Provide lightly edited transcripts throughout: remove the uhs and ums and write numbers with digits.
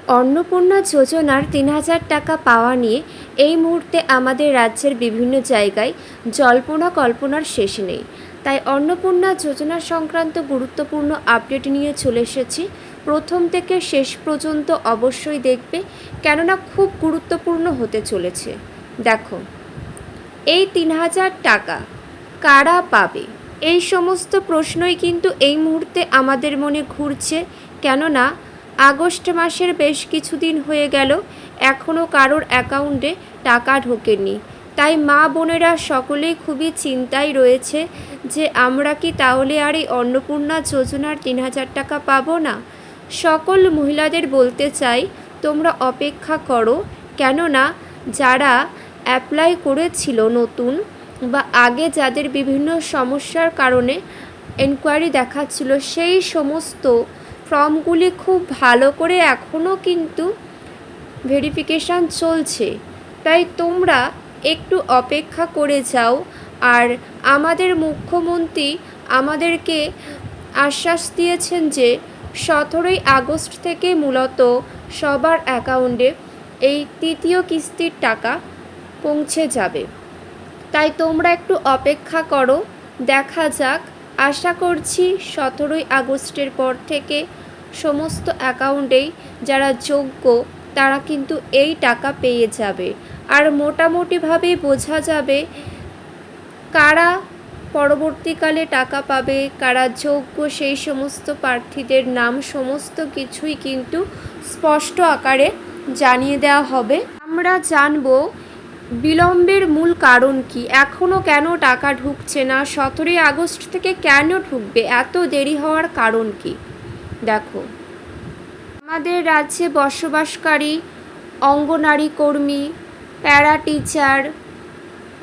অন্নপূর্ণা যোজনার ৩,০০০ টাকা পাওয়া নিয়ে এই মুহূর্তে আমাদের রাজ্যের বিভিন্ন জায়গায় জল্পনা কল্পনার শেষ নেই। তাই অন্নপূর্ণা যোজনা সংক্রান্ত গুরুত্বপূর্ণ আপডেট নিয়ে চলে এসেছি। প্রথম থেকে শেষ পর্যন্ত অবশ্যই দেখবে, কেননা খুব গুরুত্বপূর্ণ হতে চলেছে। দেখো, এই ৩,০০০ টাকা কারা পাবে, এই সমস্ত প্রশ্নই কিন্তু এই মুহূর্তে আমাদের মনে ঘুরছে। কেননা আগস্ট মাসের বেশ কিছুদিন হয়ে গেল, এখনও কারোর অ্যাকাউন্টে টাকা ঢোকেনি। তাই মা বোনেরা সকলেই খুবই চিন্তায় রয়েছে যে আমরা কি তাহলে আর এই অন্নপূর্ণা যোজনার ৩,০০০ টাকা পাবো না। সকল মহিলাদের বলতে চাই, তোমরা অপেক্ষা করো। কেননা যারা অ্যাপ্লাই করেছিল নতুন বা আগে যাদের বিভিন্ন সমস্যার কারণে এনকোয়ারি দেখাচ্ছিল, সেই সমস্ত ফর্মগুলি খুব ভালো করে এখনও কিন্তু ভেরিফিকেশান চলছে। তাই তোমরা একটু অপেক্ষা করে যাও। আর আমাদের মুখ্যমন্ত্রী আমাদেরকে আশ্বাস দিয়েছেন যে 17ই আগস্ট থেকে মূলত সবার অ্যাকাউন্টে এই তৃতীয় কিস্তির টাকা পৌঁছে যাবে। তাই তোমরা একটু অপেক্ষা করো, দেখা যাক। আশা করছি 17ই আগস্টের পর থেকে সমস্ত অ্যাকাউন্টেই যারা যোগ্য তারা কিন্তু এই টাকা পেয়ে যাবে। আর মোটামুটিভাবে বোঝা যাবে কারা পরবর্তীকালে টাকা পাবে, কারা যোগ্য, সেই সমস্ত প্রার্থীদের নাম সমস্ত কিছুই কিন্তু স্পষ্ট আকারে জানিয়ে দেওয়া হবে। আমরা জানব বিলম্বের মূল কারণ কি, এখনও কেন টাকা ঢুকছে না, 17ই আগস্ট থেকে কেন ঢুকবে, এত দেরি হওয়ার কারণ কি। দেখো, আমাদের রাজ্যে বসবাসকারী অঙ্গনারী কর্মী, প্যারা টিচার,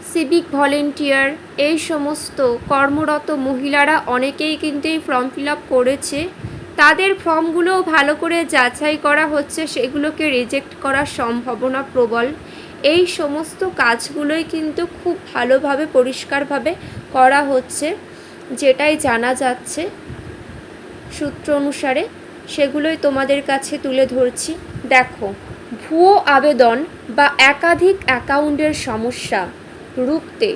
সিভিক ভলেন্টিয়ার, এই সমস্ত কর্মরত মহিলারা অনেকেই কিন্তু এই ফর্ম ফিল আপ করেছে। তাদের ফর্মগুলোও ভালো করে যাচাই করা হচ্ছে, সেগুলোকে রিজেক্ট করার সম্ভাবনা প্রবল। এই সমস্ত কাজগুলোই কিন্তু খুব ভালোভাবে পরিষ্কারভাবে করা হচ্ছে, যেটাই জানা যাচ্ছে সূত্র অনুসারে, সেগুলোই তোমাদের কাছে তুলে ধরছি। দেখো, ভুয়ো আবেদন বা একাধিক অ্যাকাউন্টের সমস্যা রুখতে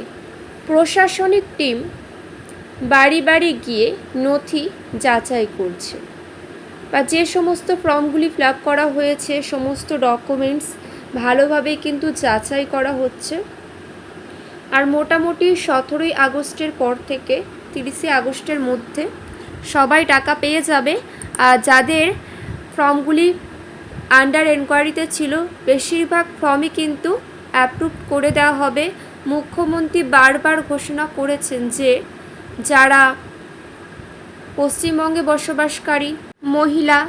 প্রশাসনিক টিম বাড়ি বাড়ি গিয়ে নথি যাচাই করছে, বা যে সমস্ত ফর্মগুলি ফিল আপ করা হয়েছে সমস্ত ডকুমেন্টস ভালোভাবে কিন্তু যাচাই করা হচ্ছে। আর মোটামুটি 17ই আগস্টের পর থেকে 30শে আগস্টের মধ্যে সবাই টাকা পেয়ে যাবে। আর যাদের ফর্মগুলি আন্ডার এনকোয়ারিতে ছিল, বেশিরভাগ ফর্মই কিন্তু অ্যাপ্রুভ করে দেওয়া হবে। মুখ্যমন্ত্রী বারবার ঘোষণা করেছেন যে যারা পশ্চিমবঙ্গে বসবাসকারী মহিলা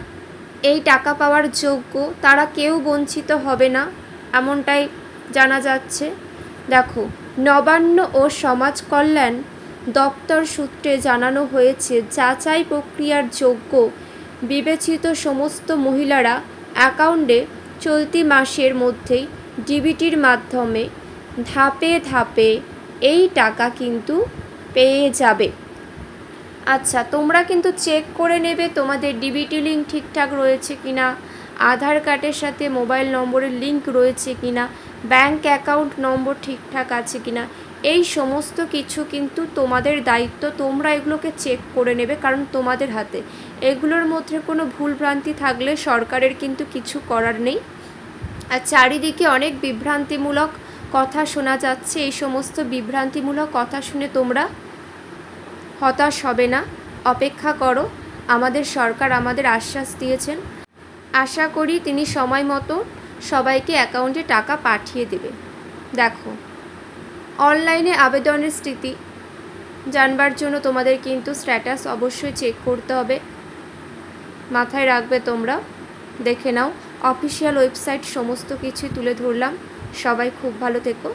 এই টাকা পাওয়ার যোগ্য, তারা কেউ বঞ্চিত হবে না, এমনটাই জানা যাচ্ছে। দেখো, নবান্ন ও সমাজ কল্যাণ দপ্তর সূত্রে জানানো হয়েছে, যাচাই প্রক্রিয়ার যোগ্য বিবেচিত সমস্ত মহিলারা অ্যাকাউন্টে চলতি মাসের মধ্যেই ডিবিটির মাধ্যমে ধাপে ধাপে এই টাকা কিন্তু পেয়ে যাবে। আচ্ছা, তোমরা কিন্তু চেক করে নেবে তোমাদের ডিবিটি লিঙ্ক ঠিকঠাক রয়েছে কিনা, আধার কার্ডের সাথে মোবাইল নম্বরের লিঙ্ক রয়েছে কিনা, ব্যাংক অ্যাকাউন্ট নম্বর ঠিকঠাক আছে কিনা, এই সমস্ত কিছু কিন্তু তোমাদের দায়িত্ব। তোমরা এগুলোকে চেক করে নেবে, কারণ তোমাদের হাতে। এগুলোর মধ্যে কোনো ভুলভ্রান্তি থাকলে সরকারের কিন্তু কিছু করার নেই। আর চারিদিকে অনেক বিভ্রান্তিমূলক কথা শোনা যাচ্ছে, এই সমস্ত বিভ্রান্তিমূলক কথা শুনে তোমরা হতাশ হবে না, অপেক্ষা করো। আমাদের সরকার আমাদের আশ্বাস দিয়েছেন, আশা করি তিনি সময় মতো সবাইকে অ্যাকাউন্টে টাকা পাঠিয়ে দেবে। দেখো, অনলাইনে আবেদনের স্থিতি জানবার জন্য তোমাদের কিন্তু স্ট্যাটাস অবশ্যই চেক করতে হবে, মাথায় রাখবে তোমরা। দেখে নাও, অফিসিয়াল ওয়েবসাইট সমস্ত কিছুই তুলে ধরলাম। সবাই খুব ভালো থেকো।